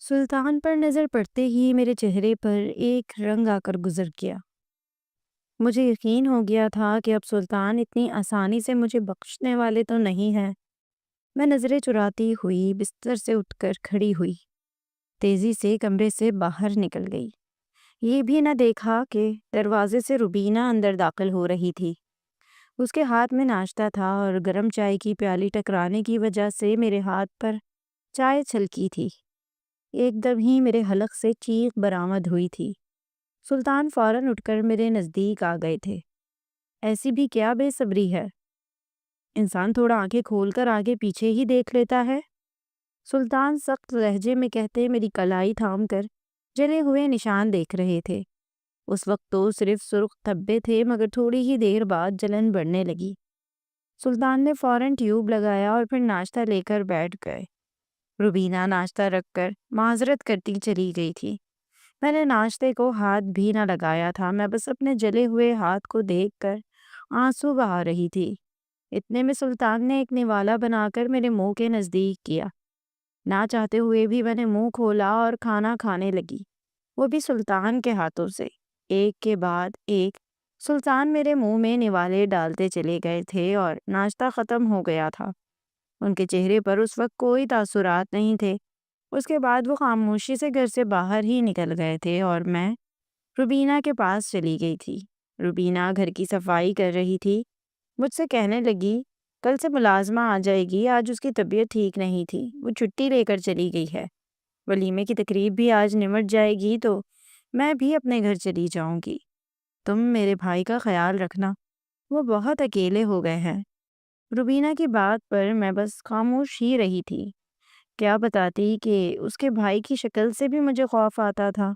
سلطان پر نظر پڑتے ہی میرے چہرے پر ایک رنگ آ کر گزر گیا۔ مجھے یقین ہو گیا تھا کہ اب سلطان اتنی آسانی سے مجھے بخشنے والے تو نہیں ہیں۔ میں نظریں چراتی ہوئی بستر سے اٹھ کر کھڑی ہوئی، تیزی سے کمرے سے باہر نکل گئی۔ یہ بھی نہ دیکھا کہ دروازے سے روبینہ اندر داخل ہو رہی تھی۔ اس کے ہاتھ میں ناشتہ تھا اور گرم چائے کی پیالی ٹکرانے کی وجہ سے میرے ہاتھ پر چائے چھلکی تھی۔ ایک دم ہی میرے حلق سے چیخ برآمد ہوئی تھی۔ سلطان فوراً اٹھ کر میرے نزدیک آ گئے تھے۔ ایسی بھی کیا بے صبری ہے، انسان تھوڑا آنکھیں کھول کر آگے پیچھے ہی دیکھ لیتا ہے۔ سلطان سخت لہجے میں کہتے میری کلائی تھام کر جلے ہوئے نشان دیکھ رہے تھے۔ اس وقت تو صرف سرخ دھبے تھے، مگر تھوڑی ہی دیر بعد جلن بڑھنے لگی۔ سلطان نے فوراً ٹیوب لگایا اور پھر ناشتہ لے کر بیٹھ گئے۔ روبینہ ناشتہ رکھ کر معذرت کرتی چلی گئی تھی۔ میں نے ناشتے کو ہاتھ بھی نہ لگایا تھا، میں بس اپنے جلے ہوئے ہاتھ کو دیکھ کر آنسو بہا رہی تھی۔ اتنے میں سلطان نے ایک نوالا بنا کر میرے منہ کے نزدیک کیا۔ نہ چاہتے ہوئے بھی میں نے منہ کھولا اور کھانا کھانے لگی، وہ بھی سلطان کے ہاتھوں سے۔ ایک کے بعد ایک سلطان میرے منہ میں نوالے ڈالتے چلے گئے تھے اور ناشتہ ختم ہو گیا تھا۔ ان کے چہرے پر اس وقت کوئی تاثرات نہیں تھے۔ اس کے بعد وہ خاموشی سے گھر سے باہر ہی نکل گئے تھے اور میں روبینہ کے پاس چلی گئی تھی۔ روبینہ گھر کی صفائی کر رہی تھی۔ مجھ سے کہنے لگی کل سے ملازمہ آ جائے گی، آج اس کی طبیعت ٹھیک نہیں تھی، وہ چھٹی لے کر چلی گئی ہے۔ ولیمے کی تقریب بھی آج نمٹ جائے گی تو میں بھی اپنے گھر چلی جاؤں گی۔ تم میرے بھائی کا خیال رکھنا، وہ بہت اکیلے ہو گئے ہیں۔ روبینہ کی بات پر میں بس خاموش ہی رہی تھی۔ کیا بتاتی کہ اس کے بھائی کی شکل سے بھی مجھے خوف آتا تھا۔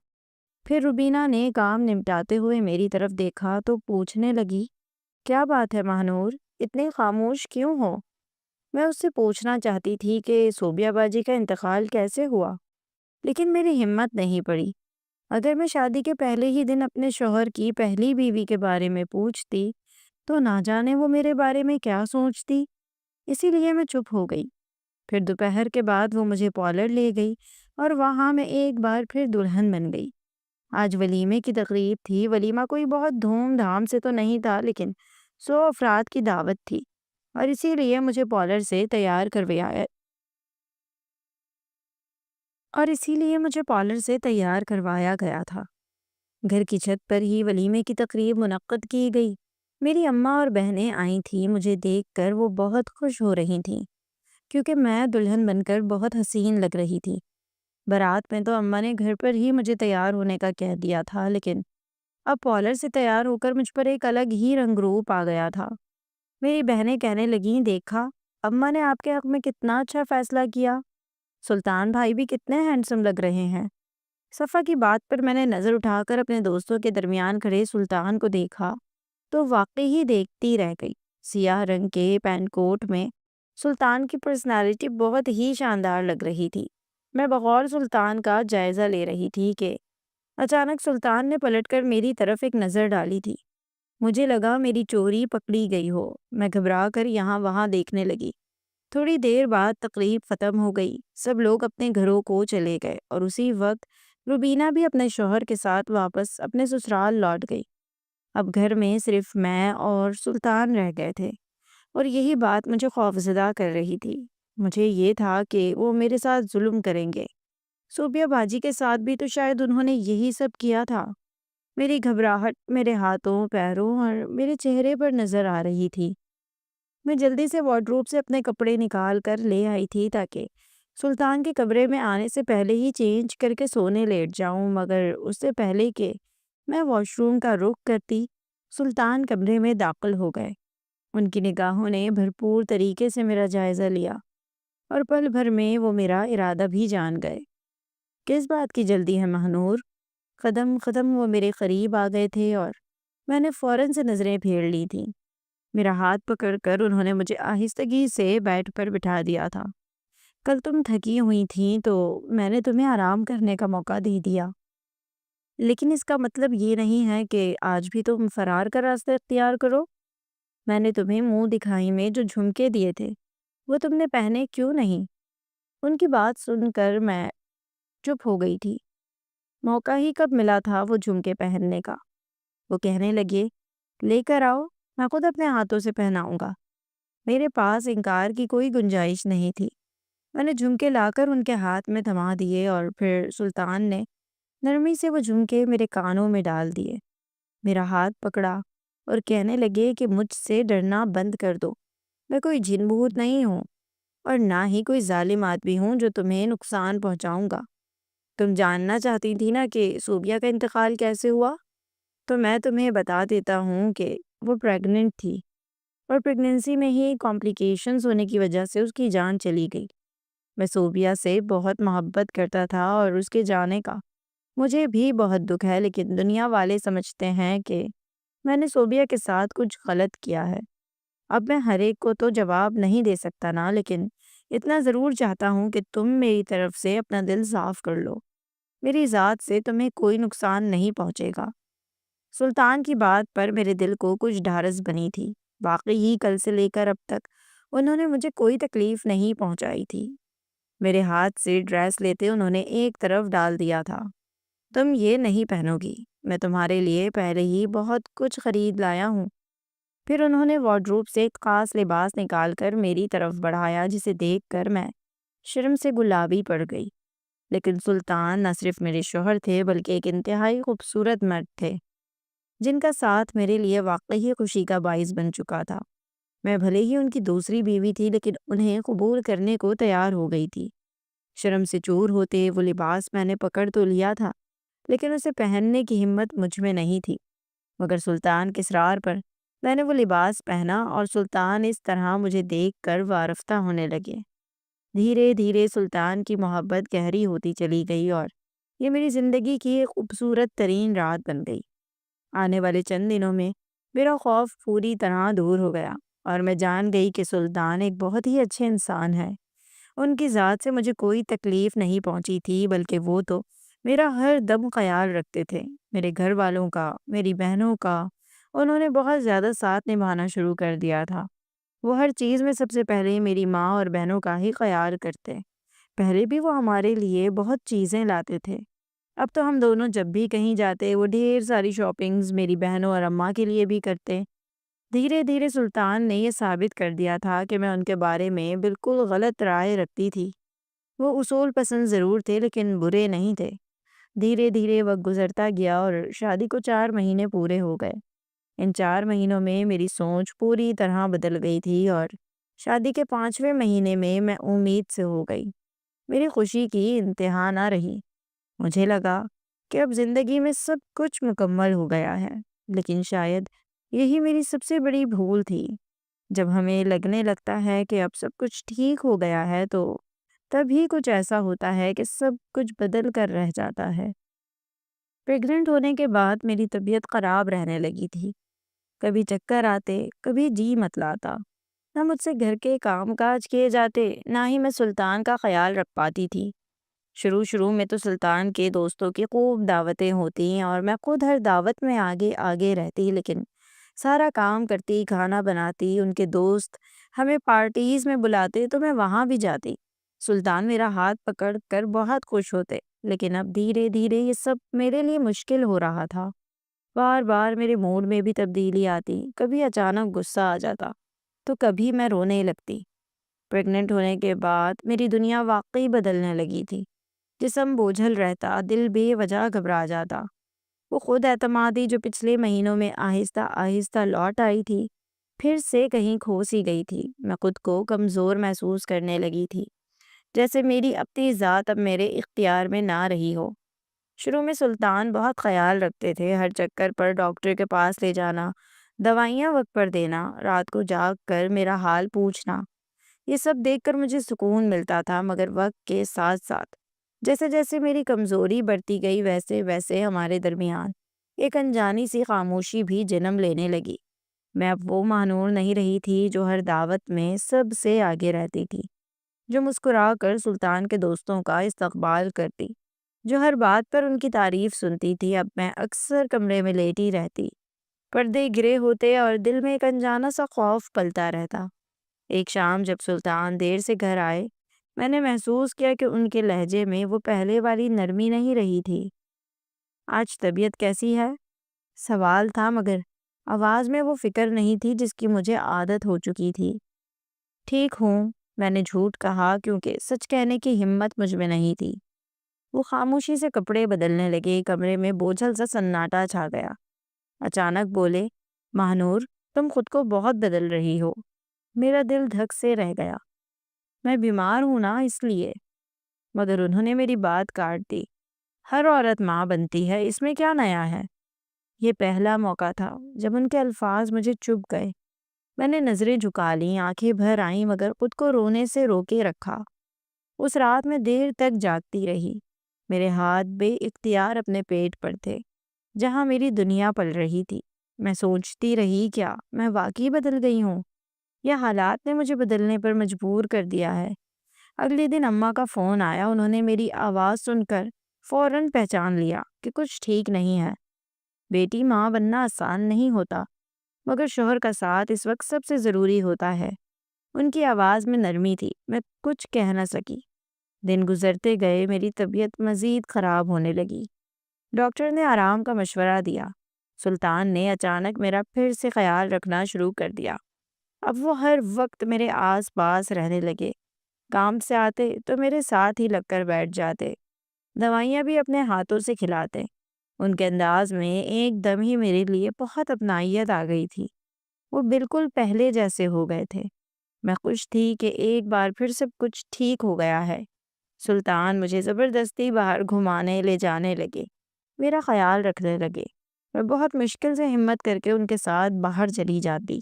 پھر روبینہ نے کام نمٹاتے ہوئے میری طرف دیکھا تو پوچھنے لگی، کیا بات ہے ماہنور، اتنے خاموش کیوں ہو؟ میں اس سے پوچھنا چاہتی تھی کہ صوبیہ باجی کا انتقال کیسے ہوا، لیکن میری ہمت نہیں پڑی۔ اگر میں شادی کے پہلے ہی دن اپنے شوہر کی پہلی بیوی کے بارے میں پوچھتی تو نہ جانے وہ میرے بارے میں کیا سوچتی، اسی لیے میں چپ ہو گئی۔ پھر دوپہر کے بعد وہ مجھے پالر لے گئی اور وہاں میں ایک بار پھر دلہن بن گئی۔ آج ولیمے کی تقریب تھی۔ ولیمہ کوئی بہت دھوم دھام سے تو نہیں تھا، لیکن 100 افراد کی دعوت تھی اور اسی لیے مجھے پالر سے تیار کروایا گیا تھا۔ گھر کی چھت پر ہی ولیمے کی تقریب منعقد کی گئی۔ میری اماں اور بہنیں آئی تھیں۔ مجھے دیکھ کر وہ بہت خوش ہو رہی تھیں، کیونکہ میں دلہن بن کر بہت حسین لگ رہی تھی۔ بارات میں تو اماں نے گھر پر ہی مجھے تیار ہونے کا کہہ دیا تھا، لیکن اب پالر سے تیار ہو کر مجھ پر ایک الگ ہی رنگ روپ آ گیا تھا۔ میری بہنیں کہنے لگیں، دیکھا اماں نے آپ کے حق میں کتنا اچھا فیصلہ کیا، سلطان بھائی بھی کتنے ہینڈسم لگ رہے ہیں۔ صفا کی بات پر میں نے نظر اٹھا کر اپنے دوستوں کے درمیان کھڑے سلطان کو دیکھا تو واقعی ہی دیکھتی رہ گئی۔ سیاہ رنگ کے پین کوٹ میں سلطان کی پرسنالٹی بہت ہی شاندار لگ رہی تھی۔ میں بغور سلطان کا جائزہ لے رہی تھی کہ اچانک سلطان نے پلٹ کر میری طرف ایک نظر ڈالی تھی۔ مجھے لگا میری چوری پکڑی گئی ہو۔ میں گھبرا کر یہاں وہاں دیکھنے لگی۔ تھوڑی دیر بعد تقریب ختم ہو گئی، سب لوگ اپنے گھروں کو چلے گئے اور اسی وقت روبینہ بھی اپنے شوہر کے ساتھ واپس اپنے سسرال لوٹ گئی۔ اب گھر میں صرف میں اور سلطان رہ گئے تھے، اور یہی بات مجھے خوفزدہ کر رہی تھی۔ مجھے یہ تھا کہ وہ میرے ساتھ ظلم کریں گے۔ صوبیہ باجی کے ساتھ بھی تو شاید انہوں نے یہی سب کیا تھا۔ میری گھبراہٹ میرے ہاتھوں، پیروں اور میرے چہرے پر نظر آ رہی تھی۔ میں جلدی سے وارڈروب سے اپنے کپڑے نکال کر لے آئی تھی تاکہ سلطان کے کمرے میں آنے سے پہلے ہی چینج کر کے سونے لیٹ جاؤں، مگر اس سے پہلے کہ میں واش روم کا رخ کرتی، سلطان کمرے میں داخل ہو گئے۔ ان کی نگاہوں نے بھرپور طریقے سے میرا جائزہ لیا اور پل بھر میں وہ میرا ارادہ بھی جان گئے۔ کس بات کی جلدی ہے ماہنور؟ قدم قدم وہ میرے قریب آ گئے تھے اور میں نے فوراً سے نظریں پھیر لی تھیں۔ میرا ہاتھ پکڑ کر انہوں نے مجھے آہستگی سے بیڈ پر بٹھا دیا تھا۔ کل تم تھکی ہوئی تھیں تو میں نے تمہیں آرام کرنے کا موقع دے دیا، لیکن اس کا مطلب یہ نہیں ہے کہ آج بھی تم فرار کا راستہ اختیار کرو۔ میں نے تمہیں منہ دکھائی میں جو جھمکے دیے تھے وہ تم نے پہنے کیوں نہیں؟ ان کی بات سن کر میں چپ ہو گئی تھی۔ موقع ہی کب ملا تھا وہ جھمکے پہننے کا۔ وہ کہنے لگے، لے کر آؤ، میں خود اپنے ہاتھوں سے پہناؤں گا۔ میرے پاس انکار کی کوئی گنجائش نہیں تھی۔ میں نے جھمکے لا کر ان کے ہاتھ میں تھما دیے اور پھر سلطان نے نرمی سے وہ جھمکے میرے کانوں میں ڈال دیے۔ میرا ہاتھ پکڑا اور کہنے لگے کہ مجھ سے ڈرنا بند کر دو۔ میں کوئی جن بھوت نہیں ہوں اور نہ ہی کوئی ظالم آدمی ہوں جو تمہیں نقصان پہنچاؤں گا۔ تم جاننا چاہتی تھی نا کہ صوبیہ کا انتقال کیسے ہوا؟ تو میں تمہیں بتا دیتا ہوں کہ وہ پریگننٹ تھی اور پریگننسی میں ہی کمپلیکیشنز ہونے کی وجہ سے اس کی جان چلی گئی۔ میں صوبیہ سے بہت محبت کرتا تھا اور اس کے جانے کا مجھے بھی بہت دکھ ہے، لیکن دنیا والے سمجھتے ہیں کہ میں نے صوبیہ کے ساتھ کچھ غلط کیا ہے۔ اب میں ہر ایک کو تو جواب نہیں دے سکتا نا، لیکن اتنا ضرور چاہتا ہوں کہ تم میری طرف سے اپنا دل صاف کر لو۔ میری ذات سے تمہیں کوئی نقصان نہیں پہنچے گا۔ سلطان کی بات پر میرے دل کو کچھ ڈھارس بنی تھی۔ واقعی کل سے لے کر اب تک انہوں نے مجھے کوئی تکلیف نہیں پہنچائی تھی۔ میرے ہاتھ سے ڈریس لیتے انہوں نے ایک طرف ڈال دیا تھا۔ تم یہ نہیں پہنو گی، میں تمہارے لیے پہلے ہی بہت کچھ خرید لایا ہوں۔ پھر انہوں نے وارڈروب سے ایک خاص لباس نکال کر میری طرف بڑھایا، جسے دیکھ کر میں شرم سے گلابی پڑ گئی۔ لیکن سلطان نہ صرف میرے شوہر تھے بلکہ ایک انتہائی خوبصورت مرد تھے جن کا ساتھ میرے لیے واقعی خوشی کا باعث بن چکا تھا۔ میں بھلے ہی ان کی دوسری بیوی تھی لیکن انہیں قبول کرنے کو تیار ہو گئی تھی۔ شرم سے چور ہوتے وہ لباس میں نے پکڑ تو لیا تھا لیکن اسے پہننے کی ہمت مجھ میں نہیں تھی، مگر سلطان کے اصرار پر میں نے وہ لباس پہنا اور سلطان اس طرح مجھے دیکھ کر وارفتہ ہونے لگے۔ دھیرے دھیرے سلطان کی محبت گہری ہوتی چلی گئی اور یہ میری زندگی کی ایک خوبصورت ترین رات بن گئی۔ آنے والے چند دنوں میں میرا خوف پوری طرح دور ہو گیا اور میں جان گئی کہ سلطان ایک بہت ہی اچھے انسان ہے۔ ان کی ذات سے مجھے کوئی تکلیف نہیں پہنچی تھی بلکہ وہ تو میرا ہر دم خیال رکھتے تھے۔ میرے گھر والوں کا، میری بہنوں کا انہوں نے بہت زیادہ ساتھ نبھانا شروع کر دیا تھا۔ وہ ہر چیز میں سب سے پہلے میری ماں اور بہنوں کا ہی خیال کرتے۔ پہلے بھی وہ ہمارے لیے بہت چیزیں لاتے تھے۔ اب تو ہم دونوں جب بھی کہیں جاتے وہ ڈھیر ساری شاپنگز میری بہنوں اور اماں کے لیے بھی کرتے۔ دھیرے دھیرے سلطان نے یہ ثابت کر دیا تھا کہ میں ان کے بارے میں بالکل غلط رائے رکھتی تھی۔ وہ اصول پسند ضرور تھے لیکن برے نہیں تھے۔ دھیرے دھیرے وقت گزرتا گیا اور شادی کو 4 مہینے پورے ہو گئے۔ ان 4 مہینوں میں میری سوچ پوری طرح بدل گئی تھی اور شادی کے 5ویں مہینے میں میں امید سے ہو گئی۔ میری خوشی کی انتہا نہ رہی۔ مجھے لگا کہ اب زندگی میں سب کچھ مکمل ہو گیا ہے، لیکن شاید یہی میری سب سے بڑی بھول تھی۔ جب ہمیں لگنے لگتا ہے کہ اب سب کچھ ٹھیک ہو گیا ہے تو تبھی کچھ ایسا ہوتا ہے کہ سب کچھ بدل کر رہ جاتا ہے۔ پریگننٹ ہونے کے بعد میری طبیعت خراب رہنے لگی تھی۔ کبھی چکر آتے، کبھی جی متلاتا۔ نہ مجھ سے گھر کے کام کاج کیے جاتے، نہ ہی میں سلطان کا خیال رکھ پاتی تھی۔ شروع میں تو سلطان کے دوستوں کی خوب دعوتیں ہوتی اور میں خود ہر دعوت میں آگے آگے رہتی، لیکن سارا کام کرتی، کھانا بناتی۔ ان کے دوست ہمیں پارٹیز میں بلاتے تو میں وہاں بھی جاتی۔ سلطان میرا ہاتھ پکڑ کر بہت خوش ہوتے، لیکن اب دھیرے دھیرے یہ سب میرے لیے مشکل ہو رہا تھا۔ بار بار میرے موڈ میں بھی تبدیلی آتی، کبھی اچانک غصہ آ جاتا تو کبھی میں رونے لگتی۔ پریگننٹ ہونے کے بعد میری دنیا واقعی بدلنے لگی تھی۔ جسم بوجھل رہتا، دل بے وجہ گھبرا جاتا۔ وہ خود اعتمادی جو پچھلے مہینوں میں آہستہ آہستہ لوٹ آئی تھی، پھر سے کہیں کھو سی گئی تھی۔ میں خود کو کمزور محسوس کرنے لگی تھی، جیسے میری اپنی ذات اب میرے اختیار میں نہ رہی ہو۔ شروع میں سلطان بہت خیال رکھتے تھے، ہر چکر پر ڈاکٹر کے پاس لے جانا، دوائیاں وقت پر دینا، رات کو جاگ کر میرا حال پوچھنا۔ یہ سب دیکھ کر مجھے سکون ملتا تھا، مگر وقت کے ساتھ ساتھ جیسے جیسے میری کمزوری بڑھتی گئی ویسے ویسے ہمارے درمیان ایک انجانی سی خاموشی بھی جنم لینے لگی۔ میں اب وہ مانور نہیں رہی تھی جو ہر دعوت میں سب سے آگے رہتی تھی، جو مسکرا کر سلطان کے دوستوں کا استقبال کرتی، جو ہر بات پر ان کی تعریف سنتی تھی۔ اب میں اکثر کمرے میں لیٹی رہتی، پردے گرے ہوتے اور دل میں ایک انجانا سا خوف پلتا رہتا۔ ایک شام جب سلطان دیر سے گھر آئے میں نے محسوس کیا کہ ان کے لہجے میں وہ پہلے والی نرمی نہیں رہی تھی۔ آج طبیعت کیسی ہے؟ سوال تھا، مگر آواز میں وہ فکر نہیں تھی جس کی مجھے عادت ہو چکی تھی۔ ٹھیک ہوں، میں نے جھوٹ کہا کیونکہ سچ کہنے کی ہمت مجھ میں نہیں تھی۔ وہ خاموشی سے کپڑے بدلنے لگے، کمرے میں بوجھل سا سناٹا چھا گیا۔ اچانک بولے، ماہنور، تم خود کو بہت بدل رہی ہو۔ میرا دل دھک سے رہ گیا۔ میں بیمار ہوں نا، اس لیے۔ مگر انہوں نے میری بات کاٹ دی۔ ہر عورت ماں بنتی ہے، اس میں کیا نیا ہے؟ یہ پہلا موقع تھا جب ان کے الفاظ مجھے چبھ گئے۔ میں نے نظریں جھکا لیں، آنکھیں بھر آئیں، مگر خود کو رونے سے روکے رکھا۔ اس رات میں دیر تک جاگتی رہی۔ میرے ہاتھ بے اختیار اپنے پیٹ پر تھے، جہاں میری دنیا پل رہی تھی۔ میں سوچتی رہی، کیا میں واقعی بدل گئی ہوں یا حالات نے مجھے بدلنے پر مجبور کر دیا ہے؟ اگلے دن اماں کا فون آیا۔ انہوں نے میری آواز سن کر فوراً پہچان لیا کہ کچھ ٹھیک نہیں ہے۔ بیٹی، ماں بننا آسان نہیں ہوتا، مگر شوہر کا ساتھ اس وقت سب سے ضروری ہوتا ہے۔ ان کی آواز میں نرمی تھی۔ میں کچھ کہہ نہ سکی۔ دن گزرتے گئے، میری طبیعت مزید خراب ہونے لگی۔ ڈاکٹر نے آرام کا مشورہ دیا۔ سلطان نے اچانک میرا پھر سے خیال رکھنا شروع کر دیا۔ اب وہ ہر وقت میرے آس پاس رہنے لگے۔ کام سے آتے تو میرے ساتھ ہی لگ کر بیٹھ جاتے، دوائیاں بھی اپنے ہاتھوں سے کھلاتے۔ ان کے انداز میں ایک دم ہی میرے لیے بہت اپنائیت آ گئی تھی۔ وہ بالکل پہلے جیسے ہو گئے تھے۔ میں خوش تھی کہ ایک بار پھر سب کچھ ٹھیک ہو گیا ہے۔ سلطان مجھے زبردستی باہر گھمانے لے جانے لگے، میرا خیال رکھنے لگے۔ میں بہت مشکل سے ہمت کر کے ان کے ساتھ باہر چلی جاتی،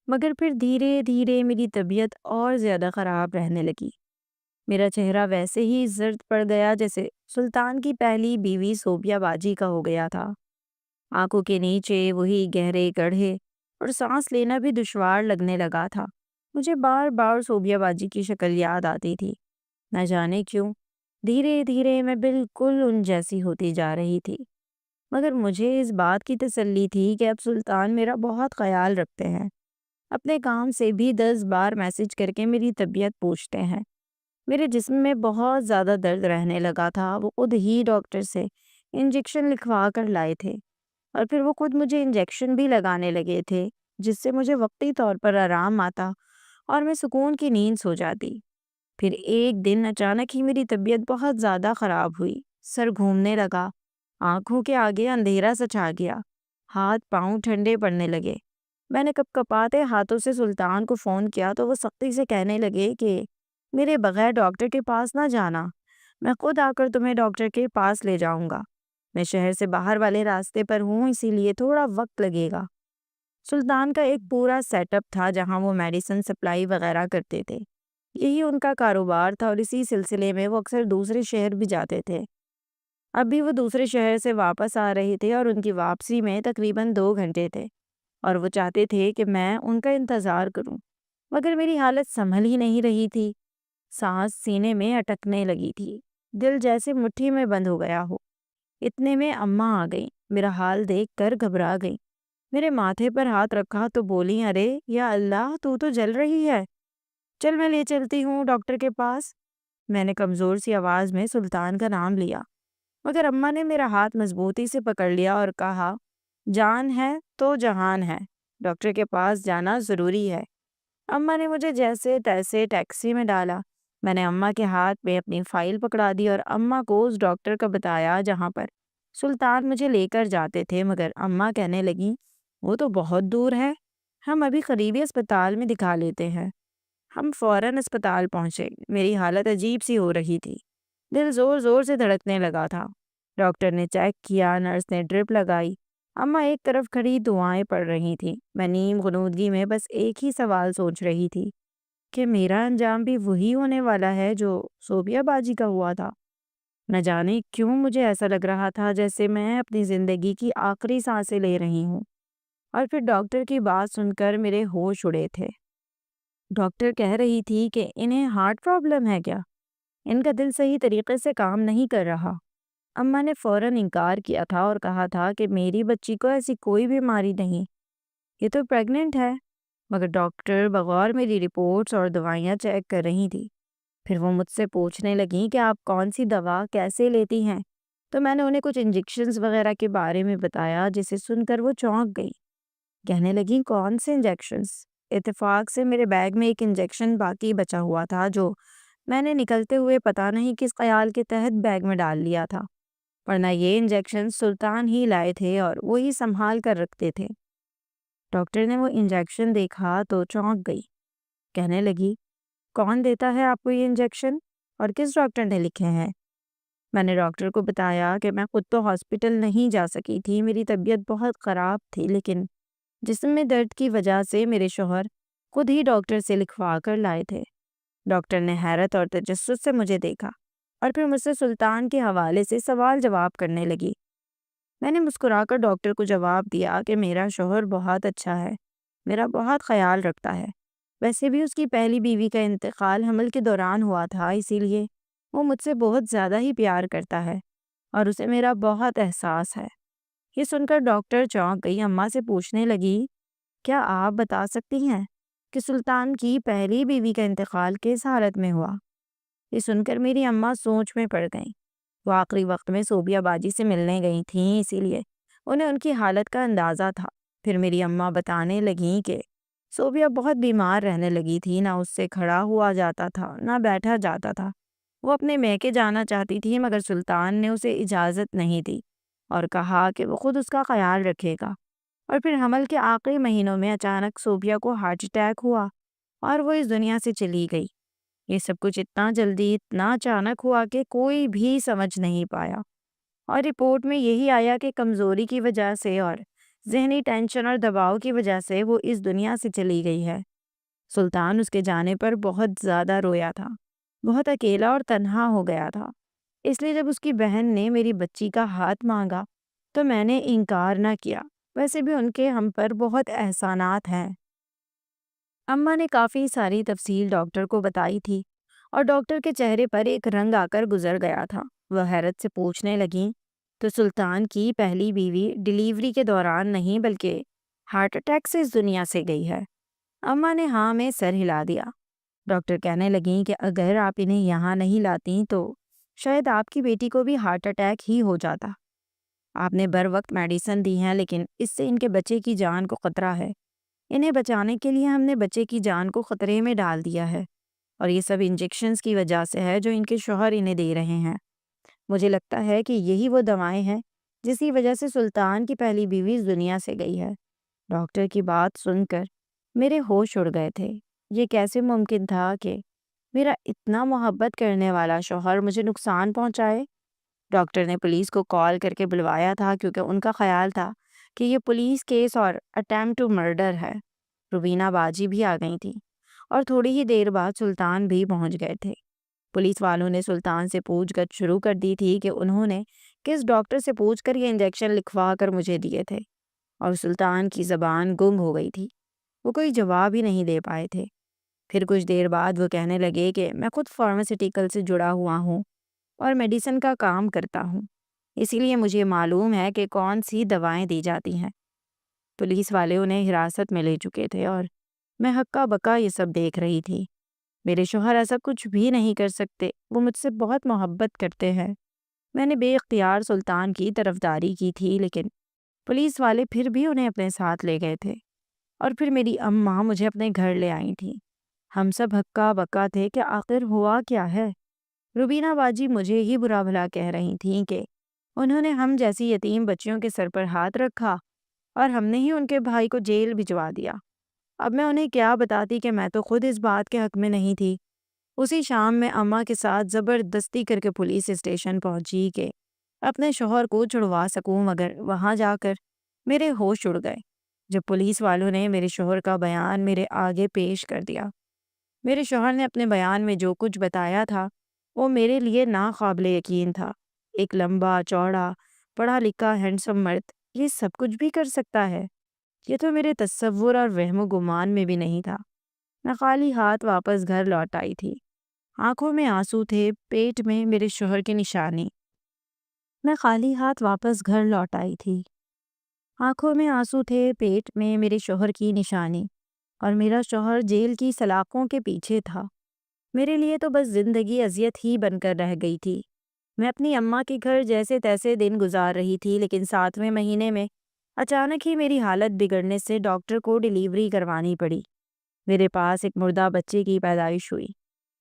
مگر پھر دھیرے دھیرے میری طبیعت اور زیادہ خراب رہنے لگی۔ میرا چہرہ ویسے ہی زرد پڑ گیا جیسے سلطان کی پہلی بیوی صوبیہ باجی کا ہو گیا تھا۔ آنکھوں کے نیچے وہی گہرے گڑھے اور سانس لینا بھی دشوار لگنے لگا تھا۔ مجھے بار بار صوبیہ باجی کی شکل یاد آتی تھی۔ نہ جانے کیوں دھیرے دھیرے میں بالکل ان جیسی ہوتی جا رہی تھی۔ مگر مجھے اس بات کی تسلی تھی کہ اب سلطان میرا بہت خیال رکھتے ہیں، اپنے کام سے بھی 10 بار میسج کر کے میری طبیعت پوچھتے ہیں۔ میرے جسم میں بہت زیادہ درد رہنے لگا تھا۔ وہ خود ہی ڈاکٹر سے انجیکشن لکھوا کر لائے تھے، اور پھر وہ خود مجھے انجیکشن بھی لگانے لگے تھے، جس سے مجھے وقتی طور پر آرام آتا اور میں سکون کی نیند سو جاتی۔ پھر ایک دن اچانک ہی میری طبیعت بہت زیادہ خراب ہوئی۔ سر گھومنے لگا، آنکھوں کے آگے اندھیرا سا چھا گیا، ہاتھ پاؤں ٹھنڈے پڑنے لگے۔ میں نے کپ کپاتے ہاتھوں سے سلطان کو فون کیا تو وہ سختی سے کہنے لگے کہ میرے بغیر ڈاکٹر کے پاس نہ جانا، میں خود آ کر تمہیں ڈاکٹر کے پاس لے جاؤں گا۔ میں شہر سے باہر والے راستے پر ہوں، اسی لیے تھوڑا وقت لگے گا۔ سلطان کا ایک پورا سیٹ اپ تھا جہاں وہ میڈیسن سپلائی وغیرہ کرتے تھے۔ یہی ان کا کاروبار تھا، اور اسی سلسلے میں وہ اکثر دوسرے شہر بھی جاتے تھے۔ اب بھی وہ دوسرے شہر سے واپس آ رہے تھے، اور ان کی واپسی میں تقریباً 2 گھنٹے تھے، اور وہ چاہتے تھے کہ میں ان کا انتظار کروں۔ مگر میری حالت سنبھل ہی نہیں رہی تھی۔ سانس سینے میں اٹکنے لگی تھی، دل جیسے مٹھی میں بند ہو گیا ہو۔ اتنے میں اماں آ گئیں، میرا حال دیکھ کر گھبرا گئیں۔ میرے ماتھے پر ہاتھ رکھا تو بولیں، ارے یا اللہ، تو جل رہی ہے، چل میں لے چلتی ہوں ڈاکٹر کے پاس۔ میں نے کمزور سی آواز میں سلطان کا نام لیا، مگر اماں نے میرا ہاتھ مضبوطی سے پکڑ لیا اور کہا، جان ہے تو جہان ہے، ڈاکٹر کے پاس جانا ضروری ہے۔ اماں نے مجھے جیسے تیسے ٹیکسی میں ڈالا۔ میں نے اماں کے ہاتھ میں اپنی فائل پکڑا دی اور اماں کو اس ڈاکٹر کا بتایا جہاں پر سلطان مجھے لے کر جاتے تھے، مگر اماں کہنے لگیں، وہ تو بہت دور ہے، ہم ابھی قریبی اسپتال میں دکھا لیتے ہیں۔ ہم فوراً اسپتال پہنچے۔ میری حالت عجیب سی ہو رہی تھی، دل زور زور سے دھڑکنے لگا تھا۔ ڈاکٹر نے چیک کیا، نرس نے ڈرپ لگائی، اماں ایک طرف کھڑی دعائیں پڑھ رہی تھی۔ میں نیم غنودگی میں بس ایک ہی سوال سوچ رہی تھی کہ میرا انجام بھی وہی ہونے والا ہے جو صوبیہ باجی کا ہوا تھا۔ نہ جانے کیوں مجھے ایسا لگ رہا تھا جیسے میں اپنی زندگی کی آخری سانسیں لے رہی ہوں۔ اور پھر ڈاکٹر کی بات سن کر میرے ہوش اڑے تھے۔ ڈاکٹر کہہ رہی تھی کہ انہیں ہارٹ پرابلم ہے کیا؟ ان کا دل صحیح طریقے سے کام نہیں کر رہا۔ اماں نے فوراً انکار کیا تھا اور کہا تھا کہ میری بچی کو ایسی کوئی بیماری نہیں، یہ تو پریگننٹ ہے۔ مگر ڈاکٹر بغور میری رپورٹس اور دوائیاں چیک کر رہی تھی۔ پھر وہ مجھ سے پوچھنے لگیں کہ آپ کون سی دوا کیسے لیتی ہیں، تو میں نے انہیں کچھ انجیکشنز وغیرہ کے بارے میں بتایا، جسے سن کر وہ چونک گئی۔ کہنے لگیں کون سے انجیکشنز؟ اتفاق سے میرے بیگ میں ایک انجیکشن باقی بچا ہوا تھا، جو میں نے نکلتے ہوئے پتہ نہیں کس خیال کے تحت بیگ میں ڈال لیا تھا، ورنہ یہ انجیکشن سلطان ہی لائے تھے اور وہی سنبھال کر رکھتے تھے۔ ڈاکٹر نے وہ انجیکشن دیکھا تو چونک گئی۔ کہنے لگی کون دیتا ہے آپ کو یہ انجیکشن اور کس ڈاکٹر نے لکھے ہیں؟ میں نے ڈاکٹر کو بتایا کہ میں خود تو ہاسپٹل نہیں جا سکی تھی، میری طبیعت بہت خراب تھی، لیکن جسم میں درد کی وجہ سے میرے شوہر خود ہی ڈاکٹر سے لکھوا کر لائے تھے۔ ڈاکٹر نے حیرت اور تجسس سے مجھے دیکھا اور پھر مجھ سے سلطان کے حوالے سے سوال جواب کرنے لگی۔ میں نے مسکرا کر ڈاکٹر کو جواب دیا کہ میرا شوہر بہت اچھا ہے، میرا بہت خیال رکھتا ہے، ویسے بھی اس کی پہلی بیوی کا انتقال حمل کے دوران ہوا تھا، اسی لیے وہ مجھ سے بہت زیادہ ہی پیار کرتا ہے اور اسے میرا بہت احساس ہے۔ یہ سن کر ڈاکٹر چونک گئی، اماں سے پوچھنے لگی کیا آپ بتا سکتی ہیں کہ سلطان کی پہلی بیوی کا انتقال کس حالت میں ہوا؟ یہ سن کر میری اماں سوچ میں پڑ گئیں۔ وہ آخری وقت میں صوبیہ باجی سے ملنے گئی تھیں، اسی لیے انہیں ان کی حالت کا اندازہ تھا۔ پھر میری اماں بتانے لگیں کہ صوبیہ بہت بیمار رہنے لگی تھی، نہ اس سے کھڑا ہوا جاتا تھا نہ بیٹھا جاتا تھا۔ وہ اپنے میکے جانا چاہتی تھی، مگر سلطان نے اسے اجازت نہیں دی اور کہا کہ وہ خود اس کا خیال رکھے گا۔ اور پھر حمل کے آخری مہینوں میں اچانک صوبیہ کو ہارٹ اٹیک ہوا اور وہ اس دنیا سے چلی گئی۔ یہ سب کچھ اتنا جلدی، اتنا اچانک ہوا کہ کوئی بھی سمجھ نہیں پایا، اور رپورٹ میں یہی آیا کہ کمزوری کی وجہ سے اور ذہنی ٹینشن اور دباؤ کی وجہ سے وہ اس دنیا سے چلی گئی ہے۔ سلطان اس کے جانے پر بہت زیادہ رویا تھا، بہت اکیلا اور تنہا ہو گیا تھا، اس لیے جب اس کی بہن نے میری بچی کا ہاتھ مانگا تو میں نے انکار نہ کیا۔ ویسے بھی ان کے ہم پر بہت احسانات ہیں۔ اماں نے کافی ساری تفصیل ڈاکٹر کو بتائی تھی اور ڈاکٹر کے چہرے پر ایک رنگ آ کر گزر گیا تھا۔ وہ حیرت سے پوچھنے لگیں تو سلطان کی پہلی بیوی ڈیلیوری کے دوران نہیں بلکہ ہارٹ اٹیک سے اس دنیا سے گئی ہے؟ اماں نے ہاں میں سر ہلا دیا۔ ڈاکٹر کہنے لگیں کہ اگر آپ انہیں یہاں نہیں لاتی تو شاید آپ کی بیٹی کو بھی ہارٹ اٹیک ہی ہو جاتا۔ آپ نے بر وقت میڈیسن دی ہیں، لیکن اس سے ان کے بچے کی جان کو خطرہ ہے۔ انہیں بچانے کے لیے ہم نے بچے کی جان کو خطرے میں ڈال دیا ہے، اور یہ سب انجیکشنز کی وجہ سے ہے جو ان کے شوہر انہیں دے رہے ہیں۔ مجھے لگتا ہے کہ یہی وہ دوائیں ہیں جس کی وجہ سے سلطان کی پہلی بیوی اس دنیا سے گئی ہے۔ ڈاکٹر کی بات سن کر میرے ہوش اڑ گئے تھے۔ یہ کیسے ممکن تھا کہ میرا اتنا محبت کرنے والا شوہر مجھے نقصان پہنچائے؟ ڈاکٹر نے پولیس کو کال کر کے بلوایا تھا، کیونکہ ان کا خیال تھا کہ یہ پولیس کیس اور اٹیمپٹ ٹو مرڈر ہے۔ روبینہ باجی بھی آ گئی تھی اور تھوڑی ہی دیر بعد سلطان بھی پہنچ گئے تھے۔ پولیس والوں نے سلطان سے پوچھ گچھ شروع کر دی تھی کہ انہوں نے کس ڈاکٹر سے پوچھ کر یہ انجیکشن لکھوا کر مجھے دیے تھے، اور سلطان کی زبان گنگ ہو گئی تھی، وہ کوئی جواب ہی نہیں دے پائے تھے۔ پھر کچھ دیر بعد وہ کہنے لگے کہ میں خود فارماسیوٹیکل سے جڑا ہوا ہوں اور میڈیسن کا کام کرتا ہوں، اسی لیے مجھے معلوم ہے کہ کون سی دوائیں دی جاتی ہیں۔ پولیس والے انہیں حراست میں لے چکے تھے اور میں ہکا بکا یہ سب دیکھ رہی تھی۔ میرے شوہر ایسا کچھ بھی نہیں کر سکتے، وہ مجھ سے بہت محبت کرتے ہیں۔ میں نے بے اختیار سلطان کی طرفداری کی تھی، لیکن پولیس والے پھر بھی انہیں اپنے ساتھ لے گئے تھے، اور پھر میری اماں مجھے اپنے گھر لے آئی تھیں۔ ہم سب ہکا بکا تھے کہ آخر ہوا کیا ہے۔ روبینہ باجی مجھے ہی برا بھلا کہہ رہی تھیں کہ انہوں نے ہم جیسی یتیم بچیوں کے سر پر ہاتھ رکھا اور ہم نے ہی ان کے بھائی کو جیل بھجوا دیا۔ اب میں انہیں کیا بتاتی کہ میں تو خود اس بات کے حق میں نہیں تھی۔ اسی شام میں اماں کے ساتھ زبردستی کر کے پولیس اسٹیشن پہنچی کہ اپنے شوہر کو چھڑوا سکوں، مگر وہاں جا کر میرے ہوش اڑ گئے جب پولیس والوں نے میرے شوہر کا بیان میرے آگے پیش کر دیا۔ میرے شوہر نے اپنے بیان میں جو کچھ بتایا تھا وہ میرے لیے ناقابل یقین تھا۔ ایک لمبا چوڑا پڑھا لکھا ہینڈسم مرد یہ سب کچھ بھی کر سکتا ہے؟ یہ تو میرے تصور اور وہم و گمان میں بھی نہیں تھا۔ میں خالی ہاتھ واپس گھر لوٹ آئی تھی۔ آنکھوں میں آنسو تھے، پیٹ میں میرے شوہر کی نشانی۔ میں خالی ہاتھ واپس گھر لوٹ آئی تھی۔ آنکھوں میں آنسو تھے، پیٹ میں میرے شوہر کی نشانی، اور میرا شوہر جیل کی سلاخوں کے پیچھے تھا۔ میرے لیے تو بس زندگی اذیت ہی بن کر رہ گئی تھی۔ میں اپنی اماں کے گھر جیسے تیسے دن گزار رہی تھی، لیکن 7ویں مہینے میں اچانک ہی میری حالت بگڑنے سے ڈاکٹر کو ڈیلیوری کروانی پڑی۔ میرے پاس ایک مردہ بچے کی پیدائش ہوئی۔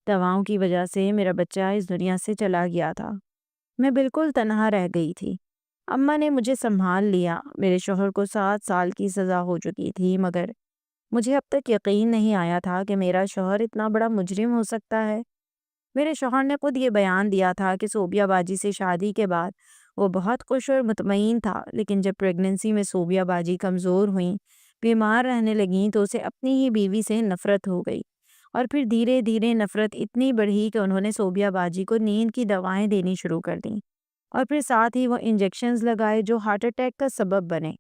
دواؤں کی وجہ سے میرا بچہ اس دنیا سے چلا گیا تھا۔ میں بالکل تنہا رہ گئی تھی۔ اماں نے مجھے سنبھال لیا۔ میرے شوہر کو 7 سال کی سزا ہو چکی تھی، مگر مجھے اب تک یقین نہیں آیا تھا کہ میرا شوہر اتنا بڑا مجرم ہو سکتا ہے۔ میرے شوہر نے خود یہ بیان دیا تھا کہ صوبیہ باجی سے شادی کے بعد وہ بہت خوش اور مطمئن تھا، لیکن جب پریگننسی میں صوبیہ باجی کمزور ہوئیں، بیمار رہنے لگیں، تو اسے اپنی ہی بیوی سے نفرت ہو گئی، اور پھر دھیرے دھیرے نفرت اتنی بڑھی کہ انہوں نے صوبیہ باجی کو نیند کی دوائیں دینی شروع کر دیں، اور پھر ساتھ ہی وہ انجیکشنز لگائے جو ہارٹ اٹیک کا سبب بنے،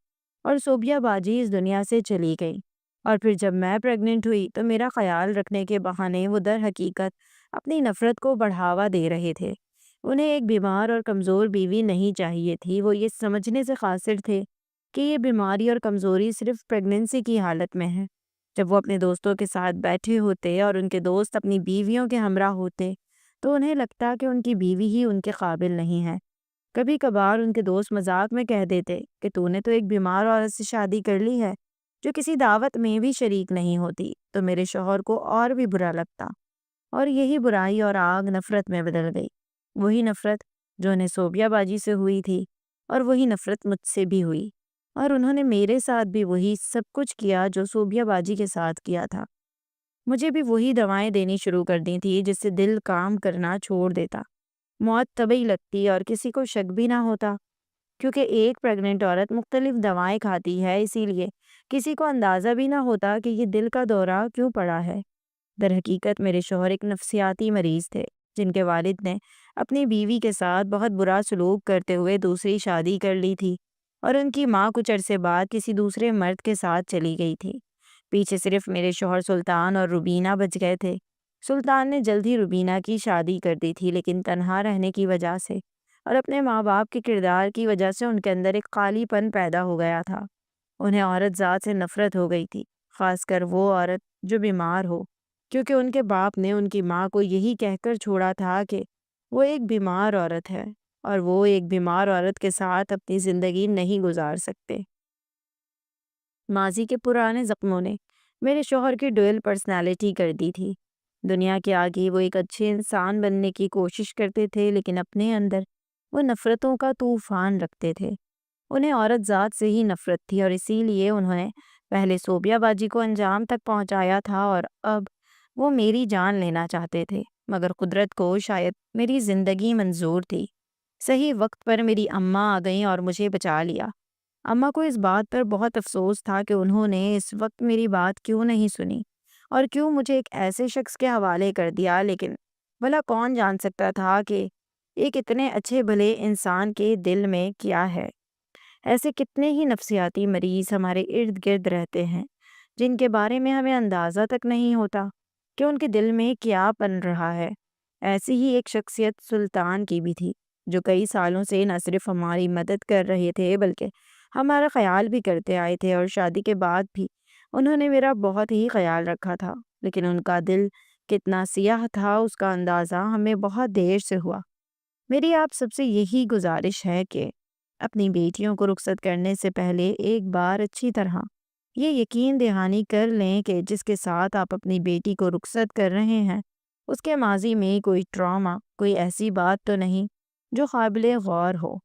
اور صوبیہ باجی اس دنیا سے چلی گئی۔ اور پھر جب میں پریگننٹ ہوئی تو میرا خیال رکھنے کے بہانے وہ در حقیقت اپنی نفرت کو بڑھاوا دے رہے تھے۔ انہیں ایک بیمار اور کمزور بیوی نہیں چاہیے تھی۔ وہ یہ سمجھنے سے قاصر تھے کہ یہ بیماری اور کمزوری صرف پریگننسی کی حالت میں ہے۔ جب وہ اپنے دوستوں کے ساتھ بیٹھے ہوتے اور ان کے دوست اپنی بیویوں کے ہمراہ ہوتے تو انہیں لگتا کہ ان کی بیوی ہی ان کے قابل نہیں ہے۔ کبھی کبھار ان کے دوست مذاق میں کہہ دیتے کہ تو نے تو ایک بیمار عورت سے شادی کر لی ہے جو کسی دعوت میں بھی شریک نہیں ہوتی، تو میرے شوہر کو اور بھی برا لگتا، اور یہی برائی اور آگ نفرت میں بدل گئی۔ وہی نفرت جو انہیں صوبیہ باجی سے ہوئی تھی، اور وہی نفرت مجھ سے بھی ہوئی، اور انہوں نے میرے ساتھ بھی وہی سب کچھ کیا جو صوبیہ باجی کے ساتھ کیا تھا۔ مجھے بھی وہی دوائیں دینی شروع کر دی تھی جس سے دل کام کرنا چھوڑ دیتا، موت طبی لگتی اور کسی کو شک بھی نہ ہوتا، کیونکہ ایک پریگننٹ عورت مختلف دوائیں کھاتی ہے، اسی لیے کسی کو اندازہ بھی نہ ہوتا کہ یہ دل کا دورہ کیوں پڑا ہے۔ در حقیقت میرے شوہر ایک نفسیاتی مریض تھے، جن کے والد نے اپنی بیوی کے ساتھ بہت برا سلوک کرتے ہوئے دوسری شادی کر لی تھی، اور ان کی ماں کچھ عرصے بعد کسی دوسرے مرد کے ساتھ چلی گئی تھی۔ پیچھے صرف میرے شوہر سلطان اور روبینہ بچ گئے تھے۔ سلطان نے جلد ہی روبینہ کی شادی کر دی تھی، لیکن تنہا رہنے کی وجہ سے اور اپنے ماں باپ کے کردار کی وجہ سے ان کے اندر ایک خالی پن پیدا ہو گیا تھا۔ انہیں عورت ذات سے نفرت ہو گئی تھی، خاص کر وہ عورت جو بیمار ہو، کیونکہ ان کے باپ نے ان کی ماں کو یہی کہہ کر چھوڑا تھا کہ وہ ایک بیمار عورت ہے، اور وہ ایک بیمار عورت کے ساتھ اپنی زندگی نہیں گزار سکتے۔ ماضی کے پرانے زخموں نے میرے شوہر کی ڈوئل پرسنالٹی کر دی تھی۔ دنیا کے آگے وہ ایک اچھے انسان بننے کی کوشش کرتے تھے، لیکن اپنے اندر وہ نفرتوں کا طوفان رکھتے تھے۔ انہیں عورت ذات سے ہی نفرت تھی، اور اسی لیے انہوں نے پہلے صوبیہ باجی کو انجام تک پہنچایا تھا، اور اب وہ میری جان لینا چاہتے تھے، مگر قدرت کو شاید میری زندگی منظور تھی۔ صحیح وقت پر میری اماں آ گئیں اور مجھے بچا لیا۔ اماں کو اس بات پر بہت افسوس تھا کہ انہوں نے اس وقت میری بات کیوں نہیں سنی، اور کیوں مجھے ایک ایسے شخص کے حوالے کر دیا، لیکن بھلا کون جان سکتا تھا کہ ایک اتنے اچھے بھلے انسان کے دل میں کیا ہے۔ ایسے کتنے ہی نفسیاتی مریض ہمارے ارد گرد رہتے ہیں، جن کے بارے میں ہمیں اندازہ تک نہیں ہوتا کہ ان کے دل میں کیا پن رہا ہے۔ ایسی ہی ایک شخصیت سلطان کی بھی تھی، جو کئی سالوں سے نہ صرف ہماری مدد کر رہے تھے بلکہ ہمارا خیال بھی کرتے آئے تھے، اور شادی کے بعد بھی انہوں نے میرا بہت ہی خیال رکھا تھا، لیکن ان کا دل کتنا سیاہ تھا اس کا اندازہ ہمیں بہت دیر سے ہوا۔ میری آپ سب سے یہی گزارش ہے کہ اپنی بیٹیوں کو رخصت کرنے سے پہلے ایک بار اچھی طرح یہ یقین دہانی کر لیں کہ جس کے ساتھ آپ اپنی بیٹی کو رخصت کر رہے ہیں اس کے ماضی میں کوئی ٹراما، کوئی ایسی بات تو نہیں جو قابل غور ہو۔